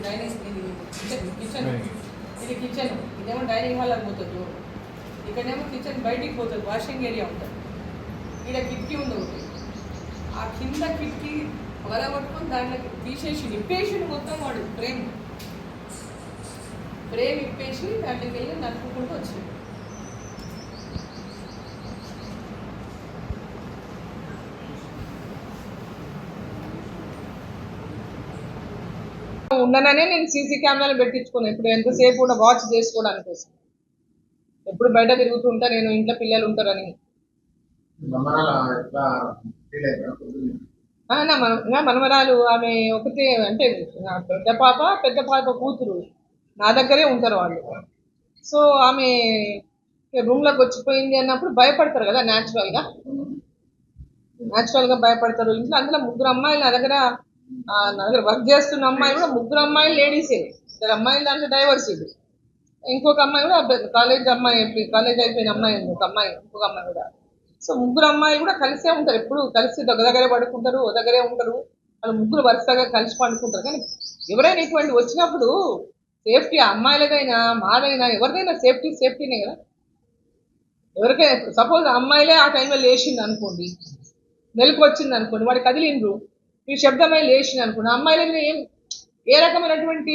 Dining ఇది kitchen ఇది kitchen, ఇదేమో డైనింగ్ హాల్ అని పోతుంది డోర్. ఇక్కడేమో కిచెన్ బయటికి పోతుంది, వాషింగ్ ఏరియా ఉంటుంది. ఇక్కడ కిటికీ ఉంది ఒకటి. ఆ కింద కిటికీ వలగొట్టుకొని దాంట్లో తీసేసి ఇప్పేసి మొత్తం వాడు ఫ్రేమ్ ఇప్పేసి దాంట్లోకి వెళ్ళి నడుపుకుంటూ వచ్చింది. ఉండననే నేను సీసీ కెమెరాలు పెట్టించుకున్నాను. ఇప్పుడు ఎంతసేపు కూడా వాచ్ చేసుకోవడానికి కోసం. ఎప్పుడు బయట తిరుగుతుంటా నేను, ఇంట్లో పిల్లలు ఉంటారని. నా మనమరాలు ఆమె ఒకటే, అంటే పెద్ద పాప కూతురు నా దగ్గరే ఉంటారు వాళ్ళు. సో ఆమె రూమ్లోకి వచ్చిపోయింది అన్నప్పుడు భయపడతారు కదా, న్యాచురల్గా భయపడతారు. ఇంట్లో అందులో 3 అమ్మాయిలు నా దగ్గర వర్క్ చేస్తున్న అమ్మాయి కూడా 3 అమ్మాయిలు లేడీసే. 2 అమ్మాయిలు దాంట్లో డైవర్సిటీ. ఇంకొక అమ్మాయి కూడా కాలేజ్ అయిపోయిన అమ్మాయి ఉంది, ఇంకొక అమ్మాయి కూడా. సో 3 అమ్మాయిలు కూడా కలిసే ఉంటారు, ఎప్పుడు కలిసి దగ్గరే పడుకుంటారు, దగ్గరే ఉంటారు. వాళ్ళు 3 వరుసగా కలిసి పడుకుంటారు. కానీ ఎవరైనా ఇటువంటి వచ్చినప్పుడు సేఫ్టీ, అమ్మాయిలదైనా మాదైనా ఎవరిదైనా సేఫ్టీనే కదా. ఎవరికైనా సపోజ్ అమ్మాయిలే ఆ టైంలో లేచింది అనుకోండి, మెలకు వచ్చింది అనుకోండి, వాడు కదిలిండ్రు, ఈ శబ్దమై లేచింది అనుకోండి, అమ్మాయిల మీద ఏ రకమైనటువంటి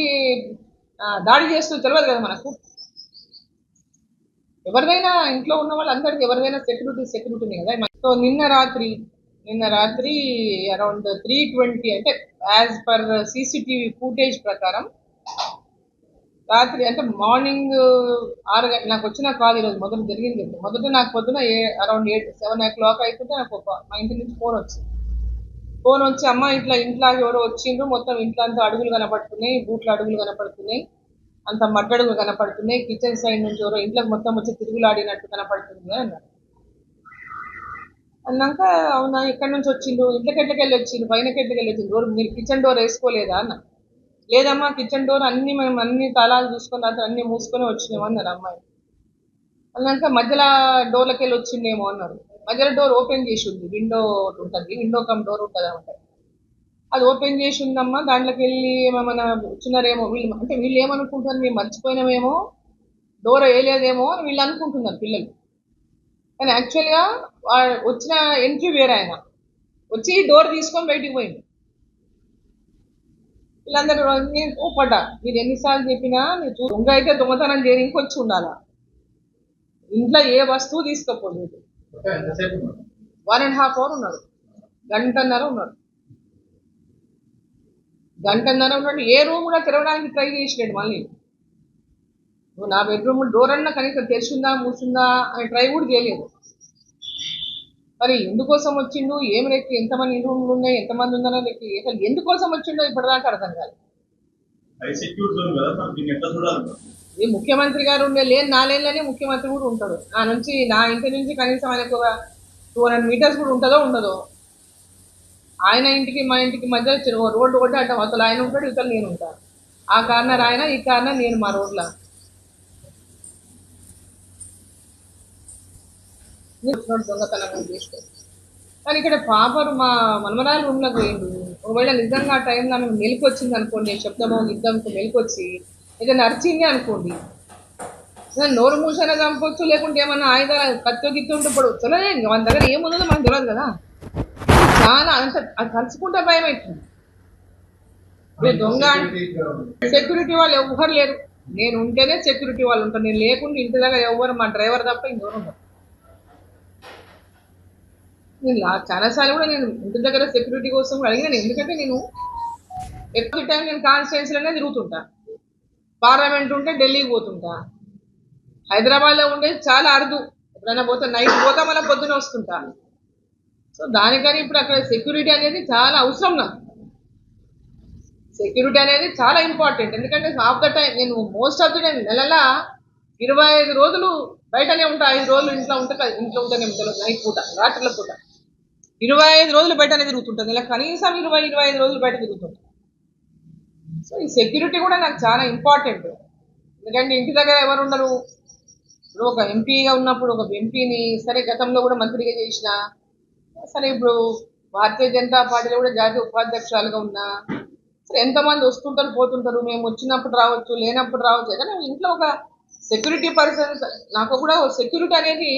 దాడి చేస్తుందో తెలియదు కదా మనకు. ఎవరిదైనా ఇంట్లో ఉన్న వాళ్ళందరికీ ఎవరిదైనా సెక్యూరిటీనే కదా. సో నిన్న రాత్రి అరౌండ్ 3:20, అంటే యాజ్ పర్ సీసీటీవీ ఫుటేజ్ ప్రకారం రాత్రి, అంటే మార్నింగ్ 6 గంటలకు నాకు వచ్చిన కాల్ ఈరోజు మొదట జరిగింది. మొదట నాకు పొద్దున అరౌండ్ 7 o'clock అయిపోతే నాకు మా ఇంటి నుంచి ఫోన్ వచ్చి అమ్మ ఇంట్లో ఎవరో వచ్చిండ్రు, మొత్తం ఇంట్లో అంతా అడుగులు కనపడుతున్నాయి, బూట్ల అడుగులు కనపడుతున్నాయి, అంత మడ్డడుగులు కనపడుతున్నాయి, కిచెన్ సైడ్ నుంచి ఎవరో ఇంట్లోకి మొత్తం వచ్చి తిరుగులాడినట్టు కనపడుతుంది అన్నారు. అన్నాక అవునా, ఎక్కడి నుంచి వచ్చిండ్రు, ఇంట్లోకి వెళ్ళి వచ్చిండ్రు, పైనకి వెళ్ళి వచ్చిండ్రు, డోర్ మీరు కిచెన్ డోర్ వేసుకోలేదా అన్న. లేదమ్మా, కిచెన్ డోర్ మేము అన్ని తాళాలు చూసుకొని రాత్రి అన్ని మూసుకొని వచ్చినాము అన్నారు అమ్మాయి. అన్నాక మధ్యలో డోర్లకి వెళ్ళి వచ్చిందేమో అన్నారు. మధ్యలో డోర్ ఓపెన్ చేసి ఉంది, విండో ఉంటుంది, విండో కమ్ డోర్ ఉంటుంది అనమాట. అది ఓపెన్ చేసి ఉందమ్మా, దాంట్లోకి వెళ్ళి ఏమైనా వచ్చినారేమో వీళ్ళు. అంటే వీళ్ళు ఏమనుకుంటున్నారు, మేము మర్చిపోయినామేమో, డోర్ వేయలేదేమో అని వీళ్ళు అనుకుంటున్నారు పిల్లలు. కానీ యాక్చువల్గా వచ్చిన ఎంట్రీ వేరే, ఆయన వచ్చి డోర్ తీసుకొని బయటికి పోయింది. వీళ్ళందరూ నేను కోపడ్డా, మీరు ఎన్నిసార్లు చెప్పినా మీరు దొంగ అయితే దొంగతనం చేయడానికి వచ్చి ఉండాలా, ఇంట్లో ఏ వస్తువు తీసుకోపోలేదు. 1.5 hour ఉన్నాడు, గంటన్నర ఉన్నాడు. ఏ రూమ్ కూడా తెరవడానికి ట్రై చేసినాడు. మళ్ళీ నువ్వు నా బెడ్రూమ్ డోర్ అన్నా కనీసం తెరిచిందా మూసిందా అని ట్రై కూడా చేయలేదు. మరి ఎందుకోసం వచ్చిండు, ఏమి లెక్క, ఎంతమంది రూమ్లు ఉన్నాయి, ఎంతమంది ఉన్నారో లెక్క, అసలు ఎందుకోసం వచ్చిండో ఇప్పటిదాకా అర్థం కాదు. ఈ ముఖ్యమంత్రి గారు లేని 4 ఏళ్ళనే ముఖ్యమంత్రి కూడా ఉంటాడు. నా ఇంటి నుంచి కనీసం ఆయనకు 200 meters కూడా ఉంటుందో ఉండదో. ఆయన ఇంటికి మా ఇంటికి మధ్య రోడ్డు కొట్టి అడ్డం, అసలు ఆయన ఉంటాడు, ఇతలు నేను ఉంటాను. ఆ కార్నర్ ఆయన, ఈ కార్నర్ నేను, మా రోడ్ల దొంగతనం చేసుకో. కానీ ఇక్కడ పాపరు మా మనమరాలు రూమ్లోకి పోయిండు. ఒకవేళ నిజంగా ఆ టైంలో ఆమె మెలకు వచ్చింది అనుకోండి, శబ్దమో యుద్ధంతో మెలకు వచ్చి ఏదైనా నడిచింది అనుకోండి, నోరు మూసైనా చంపొచ్చు, లేకుంటే ఏమన్నా ఆయుధాలు కత్తో గిత్తో ఉంటే ఇప్పుడు తెలియదు, మన దగ్గర ఏముందో మనకు తెలియదు కదా. చాలా అంటే అది తలుచుకుంటే భయం అవుతుంది. దొంగ సెక్యూరిటీ వాళ్ళు ఎవరు లేరు, నేను ఉంటేనే సెక్యూరిటీ వాళ్ళు ఉంటారు, నేను లేకుండా ఇంటి దగ్గర ఎవరు, మా డ్రైవర్ తప్ప ఇంకెవరు ఉంటారు. నేను చాలాసార్లు కూడా నేను ఇంటి దగ్గర సెక్యూరిటీ కోసం అడిగినాను. ఎందుకంటే నేను ఎక్కువ టైం నేను కాన్స్టిట్యున్సీలోనే తిరుగుతుంటా. పార్లమెంట్ ఉంటే ఢిల్లీకి పోతుంటా, హైదరాబాద్లో ఉండేది చాలా అరుదు. ఎప్పుడైనా పోతే నైట్ పోతా, మళ్ళీ పొద్దున వస్తుంటా. సో దానికని ఇప్పుడు అక్కడ సెక్యూరిటీ అనేది చాలా అవసరం. నాకు సెక్యూరిటీ అనేది చాలా ఇంపార్టెంట్. ఎందుకంటే ఆఫ్ ద టైం నేను మోస్ట్ ఆఫ్ ది టైం నెలలా 25 రోజులు బయటనే ఉంటా, 5 రోజులు ఇంట్లో ఉంటేనే ఉంటాను. నైట్ పూట, రాత్రుల పూట 25 రోజులు బయటనే తిరుగుతుంటాను. ఇలా కనీసం 20-25 రోజులు బయట తిరుగుతుంటాను. సో ఈ సెక్యూరిటీ కూడా నాకు చాలా ఇంపార్టెంట్. ఎందుకంటే ఇంటి దగ్గర ఎవరు ఉండరు. ఇప్పుడు ఒక ఎంపీగా ఉన్నప్పుడు ఒక ఎంపీని, సరే గతంలో కూడా మంత్రిగా చేసిన, సరే ఇప్పుడు భారతీయ జనతా పార్టీలో కూడా జాతీయ ఉపాధ్యక్షురాలుగా ఉన్నా, సరే ఎంతమంది వస్తుంటారు పోతుంటారు, మేము వచ్చినప్పుడు రావచ్చు లేనప్పుడు రావచ్చు, కానీ ఇంట్లో ఒక సెక్యూరిటీ పర్సన్, నాకు కూడా సెక్యూరిటీ అనేది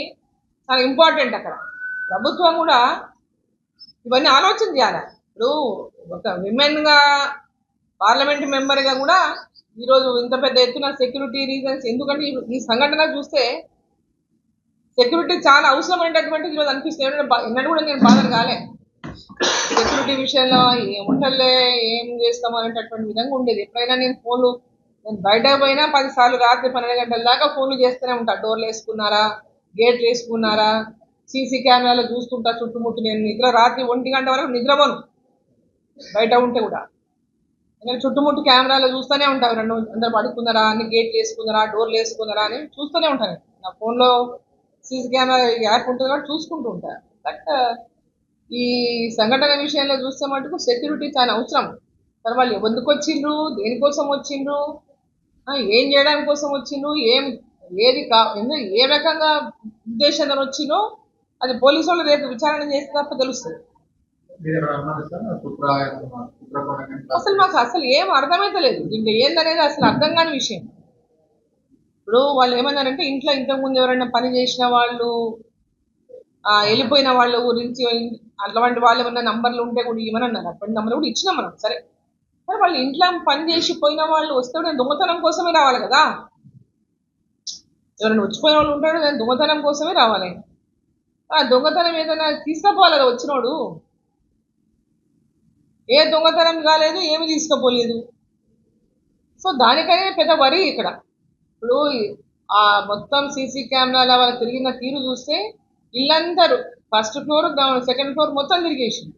చాలా ఇంపార్టెంట్. అక్కడ ప్రభుత్వం కూడా ఇవన్నీ ఆలోచన చేయాలి. ఇప్పుడు ఒక విమెన్గా పార్లమెంట్ మెంబర్గా కూడా ఈరోజు ఇంత పెద్ద ఎత్తున సెక్యూరిటీ రీజన్స్, ఎందుకంటే ఈ సంఘటన చూస్తే సెక్యూరిటీ చాలా అవసరమైనటువంటి ఈరోజు అనిపిస్తుంది. ఎన్నడూ కూడా నేను బాధలు కాలే సెక్యూరిటీ విషయంలో, ఏముంటలే ఏం చేస్తాం అనేటటువంటి విధంగా ఉండేది. ఎప్పుడైనా నేను బయటకు పోయినా 10 సార్లు రాత్రి 12 గంటల దాకా ఫోన్లు చేస్తూనే ఉంటా. డోర్లు వేసుకున్నారా, గేట్లు వేసుకున్నారా, సీసీ కెమెరాలు చూస్తుంటా చుట్టుముట్టు. నేను రాత్రి 1 గంట వరకు నిద్రపోను బయట ఉంటే కూడా. నేను చుట్టుముట్టు కెమెరాలు చూస్తూనే ఉంటాను. అందరు పడుకున్నారా, అన్ని గేట్లు వేసుకున్నారా, డోర్లు వేసుకున్నారా అని చూస్తూనే ఉంటాను. నా ఫోన్లో సీసీ కెమెరా యాప్ ఉంటుంది కాబట్టి చూసుకుంటూ ఉంటాను. బట్ ఈ సంఘటన విషయంలో చూస్తే మటుకు సెక్యూరిటీ చాలా అవసరం. మరి వాళ్ళు ఎందుకు వచ్చిండ్రు, దేనికోసం వచ్చిండ్రు, ఏం చేయడానికి కోసం వచ్చిండ్రు, ఏ రకంగా ఉద్దేశంతో వచ్చిందో అది పోలీసు వాళ్ళు రేపు విచారణ చేస్తే తప్ప తెలుస్తుంది. అసలు ఏం అర్థమైతలేదు. దీంట్లో ఏందనేది అసలు అర్థం కాని విషయం. ఇప్పుడు వాళ్ళు ఏమన్నారంటే ఇంట్లో ఇంతకుముందు ఎవరైనా పని చేసిన వాళ్ళు, వెళ్ళిపోయిన వాళ్ళ గురించి అట్లాంటి వాళ్ళు ఏమన్నా నంబర్లు ఉంటే కూడా ఇవ్వని అన్నారు. అప్పటి నంబర్ కూడా ఇచ్చినాం మనం. సరే వాళ్ళు ఇంట్లో పని చేసి పోయిన వాళ్ళు వస్తే కూడా దొంగతనం కోసమే రావాలి కదా. ఎవరైనా వచ్చిపోయిన వాళ్ళు ఉంటాడు, నేను దొంగతనం కోసమే రావాలి. దొంగతనం ఏదైనా తీసుకుపోవాలి కదా వచ్చినోడు. ఏ దొంగతనం కాలేదు, ఏమి తీసుకుపోలేదు. సో దానికనే పెద్ద వరి ఇక్కడ. ఇప్పుడు మొత్తం సీసీ కెమెరాల వాళ్ళు తిరిగిన తీరు చూస్తే ఇల్లందరూ ఫస్ట్ ఫ్లోర్, సెకండ్ ఫ్లోర్ మొత్తం తిరిగేసిండు.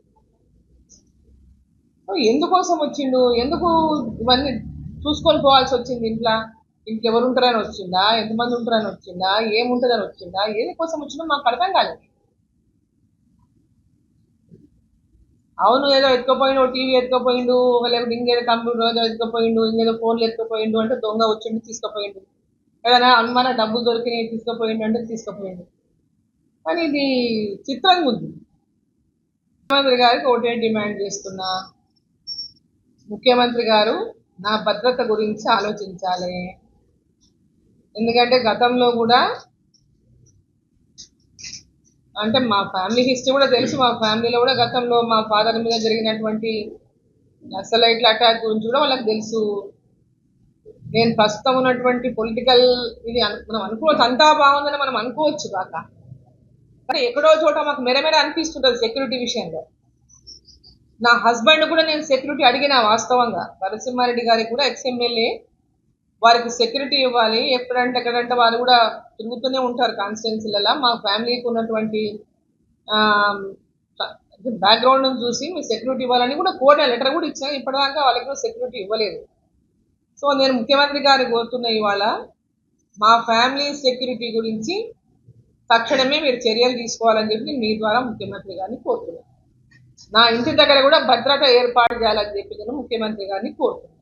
ఎందుకోసం వచ్చిండు, ఎందుకు ఇవన్నీ చూసుకొని పోవాల్సి వచ్చింది? ఇంకెవరు ఉంటారని వచ్చిందా, ఎంతమంది ఉంటారని వచ్చిందా, ఏముంటుందని వచ్చిందా, ఏది కోసం వచ్చిందో మాకు అర్థం కాలేదు. అవును, ఏదో ఎత్తుకుపోయిండు, టీవీ ఎత్తుకుపోయిండు, లేకపోతే ఇంకేదో కంప్యూటర్ ఏదో ఎత్తుకుపోయిండు, ఇంకేదో ఫోన్లు ఎత్తుకుపోయిండు అంటే దొంగ వచ్చిండు తీసుకుపోయిండు. ఏదైనా అనుమాన డబ్బులు దొరికినాయి తీసుకుపోయిండు అంటే తీసుకుపోయిండు. కానీ ఇది చిత్రంగా ఉంది. ముఖ్యమంత్రి గారికి ఒకటే డిమాండ్ చేస్తున్నా, ముఖ్యమంత్రి గారు నా భద్రత గురించి ఆలోచించాలి. ఎందుకంటే గతంలో కూడా అంటే మా ఫ్యామిలీ హిస్టరీ కూడా తెలుసు. మా ఫ్యామిలీలో కూడా గతంలో మా ఫాదర్ మీద జరిగినటువంటి నక్సలైట్ల అటాక్ గురించి కూడా వాళ్ళకి తెలుసు. నేను ప్రస్తుతం ఉన్నటువంటి పొలిటికల్ ఇది మనం అనుకోవచ్చు, అంతా బాగుందని మనం అనుకోవచ్చు కాక, కానీ ఎక్కడో చోట మాకు మెరమెర అనిపిస్తుంటుంది సెక్యూరిటీ విషయంలో. నా హస్బెండ్ కూడా నేను సెక్యూరిటీ అడిగిన, వాస్తవంగా నరసింహారెడ్డి గారికి కూడా ఎక్స్ఎమ్మెల్యే, వారికి సెక్యూరిటీ ఇవ్వాలి. ఎక్కడంటే వారు కూడా తిరుగుతూనే ఉంటారు కాన్స్టిట్యున్సీలలో. మా ఫ్యామిలీకి ఉన్నటువంటి బ్యాక్గ్రౌండ్ చూసి మీ సెక్యూరిటీ ఇవ్వాలని కూడా కోర్టు లెటర్ కూడా ఇచ్చాను. ఇప్పటిదాకా వాళ్ళకి కూడా సెక్యూరిటీ ఇవ్వలేదు. సో నేను ముఖ్యమంత్రి గారికి కోరుతున్నా, ఇవాళ మా ఫ్యామిలీ సెక్యూరిటీ గురించి తక్షణమే మీరు చర్యలు తీసుకోవాలని చెప్పి మీ ద్వారా ముఖ్యమంత్రి గారిని కోరుతున్నాను. నా ఇంటి దగ్గర కూడా భద్రత ఏర్పాటు చేయాలని చెప్పి నేను ముఖ్యమంత్రి గారిని కోరుతున్నాను.